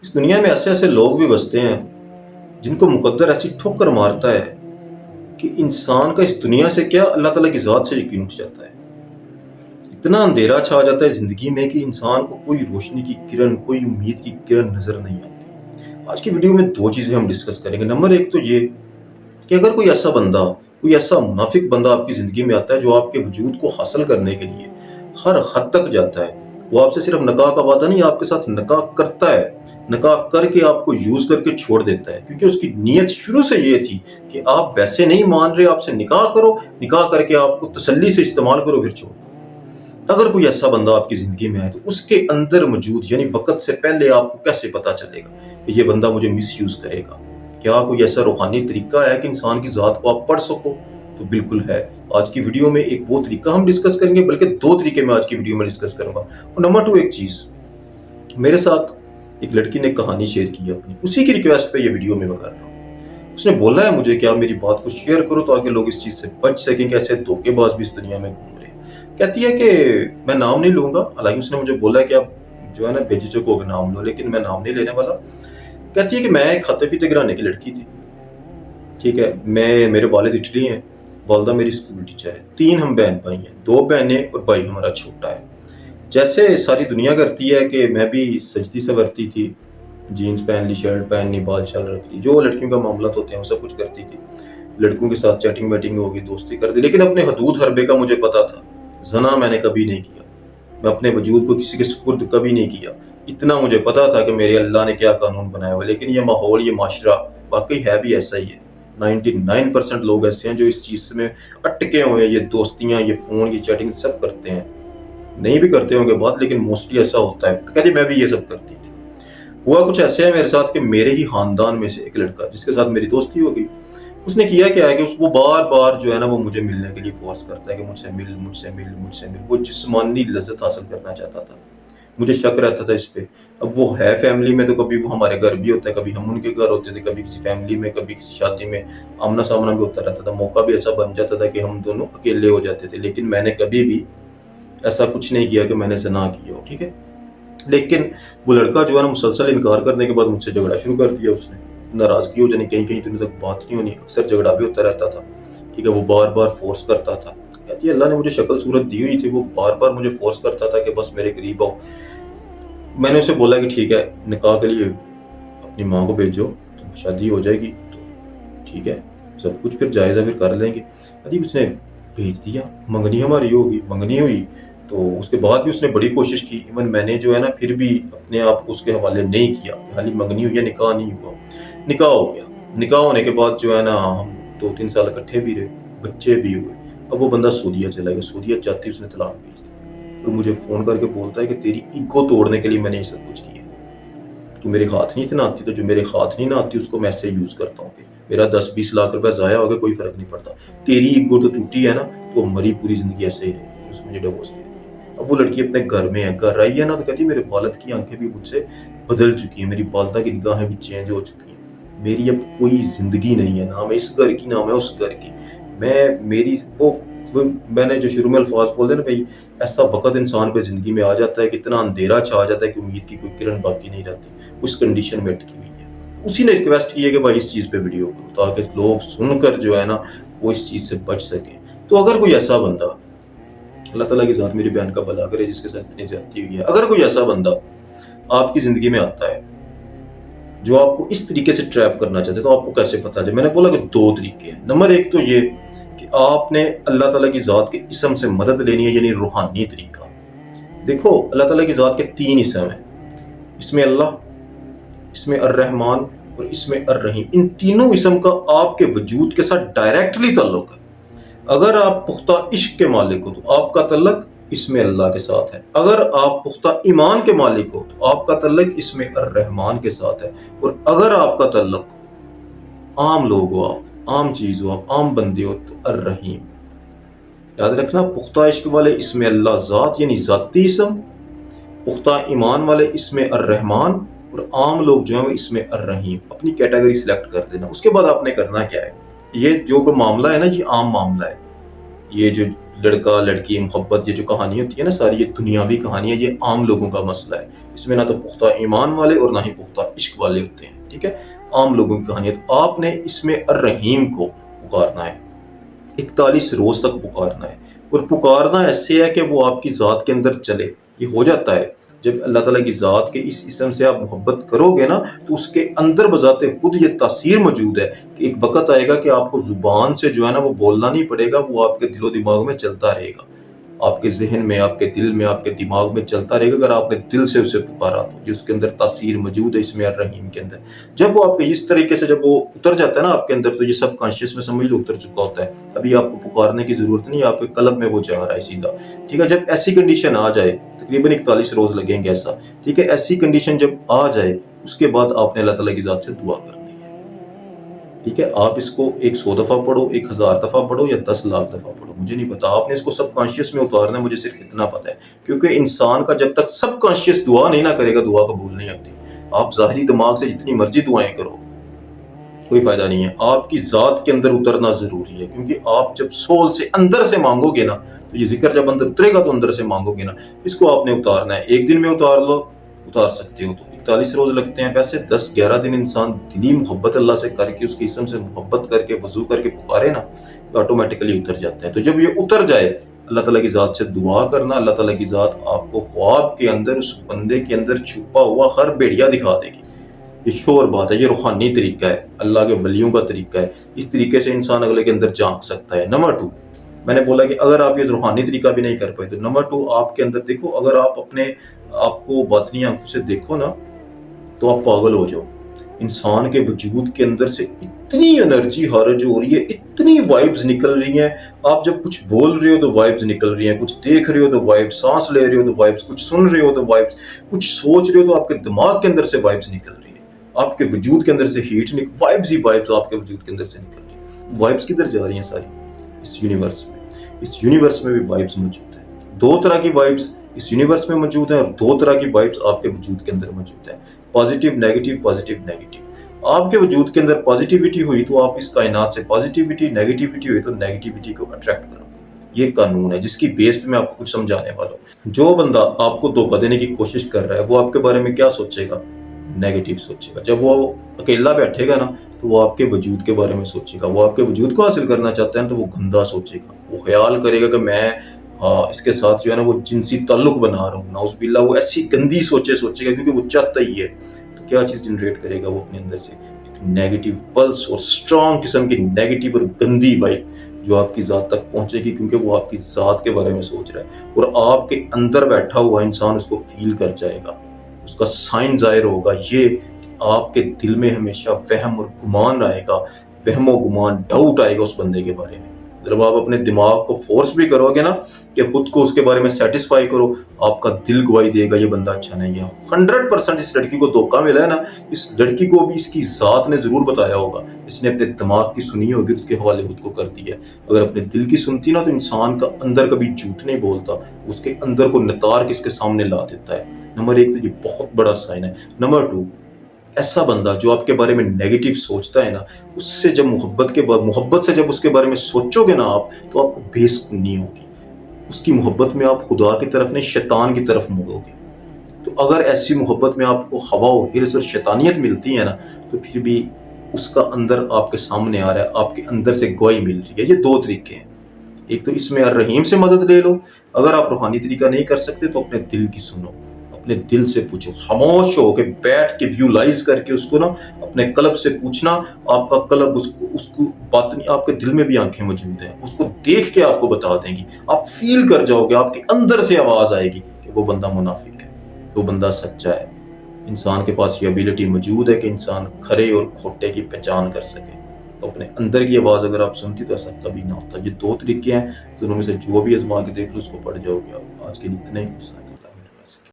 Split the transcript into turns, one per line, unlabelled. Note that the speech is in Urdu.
اس دنیا میں ایسے ایسے لوگ بھی بستے ہیں جن کو مقدر ایسی ٹھوکر مارتا ہے کہ انسان کا اس دنیا سے کیا اللہ تعالیٰ کی ذات سے یقین اٹھ جاتا ہے۔ اتنا اندھیرا چھا جاتا ہے زندگی میں کہ انسان کو کوئی روشنی کی کرن، کوئی امید کی کرن نظر نہیں آتی۔ آج کی ویڈیو میں دو چیزیں ہم ڈسکس کریں گے۔ نمبر ایک تو یہ کہ اگر کوئی ایسا بندہ، کوئی ایسا منافق بندہ آپ کی زندگی میں آتا ہے جو آپ کے وجود کو حاصل کرنے کے لیے ہر حد تک جاتا ہے، وہ آپ سے صرف نکاح کا وعدہ نہیں، آپ کے ساتھ نکاح کرتا ہے، نکاح کر کے آپ کو یوز کر کے چھوڑ دیتا ہے، کیونکہ اس کی نیت شروع سے یہ تھی کہ آپ ویسے نہیں مان رہے، آپ سے نکاح کرو، نکاح کر کے آپ کو تسلی سے استعمال کرو پھر چھوڑو۔ اگر کوئی ایسا بندہ آپ کی زندگی میں آئے تو اس کے اندر موجود یعنی وقت سے پہلے آپ کو کیسے پتا چلے گا کہ یہ بندہ مجھے مس یوز کرے گا؟ کیا کوئی ایسا روحانی طریقہ ہے کہ انسان کی ذات کو آپ پڑھ سکو؟ تو بالکل ہے۔ آج کی ویڈیو میں ایک وہ طریقہ ہم ڈسکس کریں گے، بلکہ دو طریقے میں آج کی ویڈیو میں ڈسکس کروں گا۔ اور نمبر 2 ایک چیز، میرے ساتھ ایک لڑکی نے کہانی شیئر کی ہے اپنی، اسی کی ریکویسٹ پہ یہ ویڈیو میں کر رہا ہوں۔ اس نے بولا ہے مجھے کہ آپ میری بات کو شیئر کرو تاکہ لوگ اس چیز سے بچ سکیں کہ ایسے دھوکے باز بھی اس دنیا میں گھوم رہے ہیں۔ کہتی ہے کہ میں نام نہیں لوں گا، حالانکہ اس نے مجھے بولا ہے کہ آپ جو ہے نا بے جھجک ہو کے نام لو، لیکن میں نام نہیں لینے والا۔ کہتی ہے کہ میں ایک کھاتے پیتے گھرانے کی لڑکی تھی، ٹھیک ہے، میرے والد اٹلی ہیں، والدہ میری اسکول ٹیچر ہے، 3 ہم بہن بھائی ہیں، 2 بہنیں اور بھائی ہمارا چھوٹا ہے۔ جیسے ساری دنیا کرتی ہے کہ میں بھی سجدی سنورتی تھی، جینز پہن لی، شرٹ پہن لی، بال چال رکھ لی، جو لڑکیوں کا معاملات ہوتے ہیں وہ سب کچھ کرتی تھی، لڑکوں کے ساتھ چیٹنگ ویٹنگ ہوگی، دوستی کر دی، لیکن اپنے حدود حربے کا مجھے پتا تھا۔ زنا میں نے کبھی نہیں کیا، میں اپنے وجود کو کسی کے سپرد کبھی نہیں کیا۔ اتنا مجھے پتا تھا کہ میرے اللہ نے کیا قانون بنایا ہوا، لیکن یہ ماحول، یہ معاشرہ واقعی ہے بھی ایسا ہی ہے۔ 99% لوگ ایسے ہیں جو اس چیز میں اٹکے ہوئے ہیں، یہ دوستیاں، یہ فون، یہ چیٹنگ سب کرتے ہیں، نہیں بھی کرتے ہوں گے بات، لیکن موسٹلی ایسا ہوتا ہے۔ کہتی میں بھی یہ سب کرتی تھی۔ ہوا کچھ ایسے ہے میرے ساتھ کہ میرے ہی خاندان میں سے ایک لڑکا جس کے ساتھ میری دوستی ہو گئی، اس نے کیا ہے کہ وہ بار بار جو ہے نا وہ مجھے ملنے کے لیے فورس کرتا ہے کہ مجھ سے مل، مجھ سے مل، مجھ سے مل۔ وہ جسمانی لذت حاصل کرنا چاہتا تھا، مجھے شک رہتا تھا اس پہ۔ اب وہ ہے فیملی میں تو کبھی وہ ہمارے گھر بھی ہوتا ہے، کبھی ہم ان کے گھر ہوتے تھے، کبھی کسی فیملی میں، کبھی کسی شادی میں آمنا سامنا بھی ہوتا رہتا تھا۔ موقع بھی ایسا بن جاتا تھا کہ ہم دونوں اکیلے ہو جاتے تھے، لیکن میں نے کبھی بھی ایسا کچھ نہیں کیا کہ میں نے زنا کیا ہو، ٹھیک ہے۔ لیکن وہ لڑکا جو ہے نا مسلسل انکار کرنے کے بعد مجھ سے جھگڑا شروع کر دیا، اس نے ناراضگی ہو جانی، کہیں کہیں دنوں تک بات نہیں ہونی، اکثر جھگڑا بھی ہوتا رہتا تھا، ٹھیک ہے۔ وہ بار بار فورس کرتا تھا، کہتی ہے اللہ نے مجھے شکل صورت دی ہوئی تھی، وہ بار بار مجھے فورس کرتا تھا کہ بس میرے قریب آؤ۔ میں نے اسے بولا کہ ٹھیک ہے، نکاح کے لیے اپنی ماں کو بھیجو، تو شادی ہو جائے گی تو ٹھیک ہے، سب کچھ پھر جائزہ پھر کر لیں گے۔ اس نے بھیج دیا، منگنی ہماری ہوگی، منگنی ہوئی تو اس کے بعد بھی اس نے بڑی کوشش کی، ایون میں نے جو ہے نا پھر بھی اپنے آپ کو اس کے حوالے نہیں کیا، خالی منگنی ہوئی ہے، نکاح نہیں ہوا۔ نکاح ہو گیا، نکاح ہونے کے بعد جو ہے نا ہم 2-3 سال اکٹھے بھی رہے، بچے بھی ہوئے۔ اب وہ بندہ سعودیہ چلا گیا، سعودیہ جاتی اس نے طلاق بھیج دی، تو مجھے فون کر کے بولتا ہے کہ تیری ایگو توڑنے کے لیے میں نے یہ سب کچھ کیا، تو میرے ہاتھ نہیں تھے نہ آتی، تو جو میرے ہاتھ نہیں نہ آتی اس کو میں ایسے یوز کرتا ہوں کہ میرا 10-20 لاکھ روپے ضائع ہو گیا، کوئی فرق نہیں پڑتا، تیری ایگو تو ٹوٹی ہے نا، تو مری پوری زندگی ایسے ہی رہی۔ اس مجھے ڈیورس دے دیا۔ اب وہ لڑکی اپنے گھر میں ہے، گھر آئی ہے نا، تو کہتی میرے والد کی آنکھیں بھی مجھ سے بدل چکی ہیں، میری والدہ کی نگاہیں بھی چینج ہو چکی ہیں، میری اب کوئی زندگی نہیں ہے، نہ میں اس گھر کی نہ میں اس گھر کی۔ میں نے جو شروع میں الفاظ بول دے نا بھائی، ایسا وقت انسان پہ زندگی میں آ جاتا ہے کہ اتنا اندھیرا چھا جاتا ہے کہ امید کی کوئی کرن باقی نہیں رہتی، اس کنڈیشن میں اٹکی ہوئی ہے۔ اسی نے ریکویسٹ کی ہے کہ بھائی اس چیز پہ ویڈیو کرو تاکہ لوگ سن کر جو ہے نا وہ اس چیز سے بچ سکیں۔ تو اگر کوئی ایسا بندہ، اللہ تعالیٰ کی ذات میری بہن کا بھلا کرے جس کے ساتھ اتنی زیادتی ہوئی ہے، اگر کوئی ایسا بندہ آپ کی زندگی میں آتا ہے جو آپ کو اس طریقے سے ٹریپ کرنا چاہتے تو آپ کو کیسے پتا چلے؟ میں نے بولا کہ 2 طریقے ہیں۔ نمبر 1 تو یہ کہ آپ نے اللہ تعالیٰ کی ذات کے اسم سے مدد لینی ہے، یعنی روحانی طریقہ۔ دیکھو اللہ تعالیٰ کی ذات کے 3 اسم ہیں، اسم اللہ، اسم الرحمن اور اسم الرحیم۔ ان تینوں اسم کا آپ کے وجود کے ساتھ ڈائریکٹلی تعلق ہے۔ اگر آپ پختہ عشق کے مالک ہو تو آپ کا تعلق اسم اللہ کے ساتھ ہے، اگر آپ پختہ ایمان کے مالک ہو تو آپ کا تعلق اسم الرحمن کے ساتھ ہے، اور اگر آپ کا تعلق عام لوگ ہو، آپ عام چیز ہو، آپ عام بندے ہو تو الرحیم۔ یاد رکھنا، پختہ عشق والے اسم اللہ ذات یعنی ذاتی اسم، پختہ ایمان والے اسم الرحمن، اور عام لوگ جو ہیں وہ اسم الرحیم۔ اپنی کیٹیگری سلیکٹ کر دینا۔ اس کے بعد آپ نے کرنا کیا ہے، یہ جو معاملہ ہے نا، یہ عام معاملہ ہے، یہ جو لڑکا لڑکی محبت، یہ جو کہانی ہوتی ہے نا ساری، یہ دنیاوی کہانی ہے، یہ عام لوگوں کا مسئلہ ہے. اس میں نہ تو پختہ ایمان والے اور نہ ہی پختہ عشق والے ہوتے ہیں. ٹھیک ہے، عام لوگوں کی کہانی ہے. تو آپ نے اس میں الرحیم کو پکارنا ہے، 41 روز تک پکارنا ہے. اور پکارنا ایسے ہے کہ وہ آپ کی ذات کے اندر چلے. یہ ہو جاتا ہے جب اللہ تعالیٰ کی ذات کے اس اسم سے آپ محبت کرو گے نا، تو اس کے اندر بذات خود یہ تاثیر موجود ہے کہ ایک وقت آئے گا کہ آپ کو زبان سے جو ہے نا وہ بولنا نہیں پڑے گا، وہ آپ کے دل و دماغ میں چلتا رہے گا، آپ کے ذہن میں، آپ کے دل میں، آپ کے دماغ میں چلتا رہے گا. اگر آپ نے دل سے اسے پکارا تو جس کے اندر تاثیر موجود ہے اس میں الرحیم کے اندر. جب وہ آپ کے اس طریقے سے جب وہ اتر جاتا ہے نا آپ کے اندر، تو یہ سب کانشیس میں سمجھ لو اتر چکا ہوتا ہے. ابھی آپ کو پکارنے کی ضرورت نہیں، آپ کے قلب میں وہ جا رہا ہے سیدھا. ٹھیک ہے، جب ایسی کنڈیشن آ جائے، تقریباً 41 روز لگیں گے ایسا. ٹھیک ہے، ایسی کنڈیشن جب آ جائے، اس کے بعد آپ نے اللہ تعالیٰ کی ذات سے دعا کرنی ہے. ٹھیک ہے، آپ اس کو 100 دفعہ پڑھو، 1000 دفعہ پڑھو یا 10 لاکھ دفعہ پڑھو، مجھے نہیں پتا. آپ نے اس کو سب کانشیس میں اتارنا ہے، مجھے صرف اتنا پتا ہے. کیونکہ انسان کا جب تک سب کانشیس دعا نہیں نہ کرے گا، دعا قبول نہیں ہوتی. آپ ظاہری دماغ سے جتنی مرضی دعائیں کرو، کوئی فائدہ نہیں ہے. آپ کی ذات کے اندر اترنا ضروری ہے. کیونکہ آپ جب سول سے اندر سے مانگو گے نا، تو یہ ذکر جب اندر اترے گا تو اندر سے مانگو گے نا. اس کو آپ نے اتارنا ہے. ایک دن میں اتار لو، اتار سکتے ہو تو 41 روز لگتے ہیں. ویسے 10-11 دن انسان دلی محبت اللہ سے کر کے، اس کے اسم سے محبت کر کے، وضو کر کے پکارے نا، تو آٹومیٹکلی اتر جاتا ہے. تو جب یہ اتر جائے، اللہ تعالیٰ کی ذات سے دعا کرنا. اللہ تعالیٰ کی ذات آپ کو خواب کے اندر اس بندے کے اندر چھپا ہوا ہر بھیڑیا دکھا دے گی. یہ شور بات ہے، یہ روحانی طریقہ ہے، اللہ کے ولیوں کا طریقہ ہے. اس طریقے سے انسان اگلے کے اندر جھانک سکتا ہے. نمبر 2، میں نے بولا کہ اگر آپ یہ روحانی طریقہ بھی نہیں کر پائے تو نمبر 2، آپ کے اندر دیکھو، اگر آپ اپنے آپ کو باطنی آنکھوں سے دیکھو نا، تو آپ پاگل ہو جاؤ. انسان کے وجود کے اندر سے اتنی انرجی خارج ہو رہی ہے، اتنی وائبز نکل رہی ہیں. آپ جب کچھ بول رہے ہو تو وائبز نکل رہی ہیں، کچھ دیکھ رہے ہو تو وائبز، سانس لے رہے ہو تو وائبز، کچھ سن رہے ہو تو وائبز، کچھ سوچ رہے ہو تو آپ کے دماغ کے اندر سے وائبز نکل رہی ہیں. آپ کے وجود کے اندر سے ہیٹ وائبز ہی وائبز آپ کے وجود کے اندر سے نکل رہی ہیں. وائبز کدھر جا رہی ہیں ساری؟ اس یونیورس میں. اس یونیورس میں بھی وائبز موجود ہیں. 2 طرح کی وائبز اس یونیورس میں موجود ہیں، اور 2 طرح کی وائبز آپ کے وجود کے اندر موجود ہیں. Positive negative, positive negative. آپ کے وجود کے اندر پازیٹیوٹی ہوئی تو آپ اس کائنات سے پازیٹیوٹی، نیگیٹیوٹی ہوئی تو نیگیٹیوٹی کو اٹریکٹ کرو. یہ قانون ہے جس کی بیس پہ میں آپ کو کچھ سمجھانے والا ہوں. جو بندہ آپ کو دھوکہ دینے کی کوشش کر رہا ہے، وہ آپ کے بارے میں کیا سوچے گا؟ نیگیٹیو سوچے گا. جب وہ اکیلا بیٹھے گا نا، تو وہ آپ کے وجود کے بارے میں سوچے گا. وہ آپ کے وجود کو حاصل کرنا چاہتا ہے تو وہ گندا سوچے گا. وہ خیال کرے گا کہ میں اس کے ساتھ جو ہے نا وہ جنسی تعلق بنا رہا ہوں. نعوذ باللہ، وہ ایسی گندی سوچے گا، کیونکہ وہ چاہتا ہی ہے. تو کیا چیز جنریٹ کرے گا وہ اپنے اندر سے؟ نیگیٹیو پلس اور اسٹرانگ قسم کی نیگیٹیو اور گندی وائب جو آپ کی ذات تک پہنچے گی، کیونکہ وہ آپ کی ذات کے بارے میں سوچ رہا ہے. اور آپ کے اندر بیٹھا ہوا انسان اس کو فیل کر جائے گا، اس کا سائن ظاہر ہوگا. یہ آپ کے دل میں ہمیشہ وہم اور گمان آئے گا، وہم و گمان، ڈاؤٹ آئے گا اس بندے کے بارے میں. جب آپ اپنے دماغ کو فورس بھی کرو گے نا کہ خود کو اس کے بارے میں سیٹسفائی کرو، آپ کا دل گواہی دے گا یہ بندہ اچھا نہیں ہے. 100% اس لڑکی کو دھوکہ ملا ہے نا، اس لڑکی کو بھی اس کی ذات نے ضرور بتایا ہوگا. اس نے اپنے دماغ کی سنی ہوگی، اس کے حوالے خود کو کر دیا. اگر اپنے دل کی سنتی نا، تو انسان کا اندر کبھی جھوٹ نہیں بولتا، اس کے اندر کو نتار کے اس کے سامنے لا دیتا ہے. نمبر 1 تو یہ بہت بڑا سائن ہے. نمبر 2، ایسا بندہ جو آپ کے بارے میں نیگیٹو سوچتا ہے نا، اس سے جب محبت سے جب اس کے بارے میں سوچو گے نا آپ، تو آپ کو بے سکونی ہوگی. اس کی محبت میں آپ خدا کی طرف نہیں، شیطان کی طرف مڑو گے. تو اگر ایسی محبت میں آپ کو ہوا و حرص اور شیطانیت ملتی ہے نا، تو پھر بھی اس کا اندر آپ کے سامنے آ رہا ہے، آپ کے اندر سے گواہی مل رہی ہے. یہ 2 طریقے ہیں. ایک تو اس میں الرحیم سے مدد لے لو. اگر آپ روحانی طریقہ نہیں کر سکتے تو اپنے دل کی سنو، اپنے دل سے پوچھو. خاموش ہو کے بیٹھ کے ویولائز کر کے اس کو نا اپنے قلب سے پوچھنا. آپ کا قلب اس کو باطنی، آپ کے دل میں بھی آنکھیں موجود ہیں، اس کو دیکھ کے آپ کو بتا دیں گی. آپ فیل کر جاؤ گے، آپ کے اندر سے آواز آئے گی کہ وہ بندہ منافق ہے، وہ بندہ سچا ہے. انسان کے پاس یہ ابیلٹی موجود ہے کہ انسان کھرے اور کھوٹے کی پہچان کر سکے. تو اپنے اندر کی آواز اگر آپ سنتی تو ایسا کبھی نہ ہوتا. یہ 2 طریقے ہیں، دونوں میں سے جو بھی آزما کے دیکھ لو، اس کو پڑ جاؤ گے آپ. آج کے لیے اتنا ہی.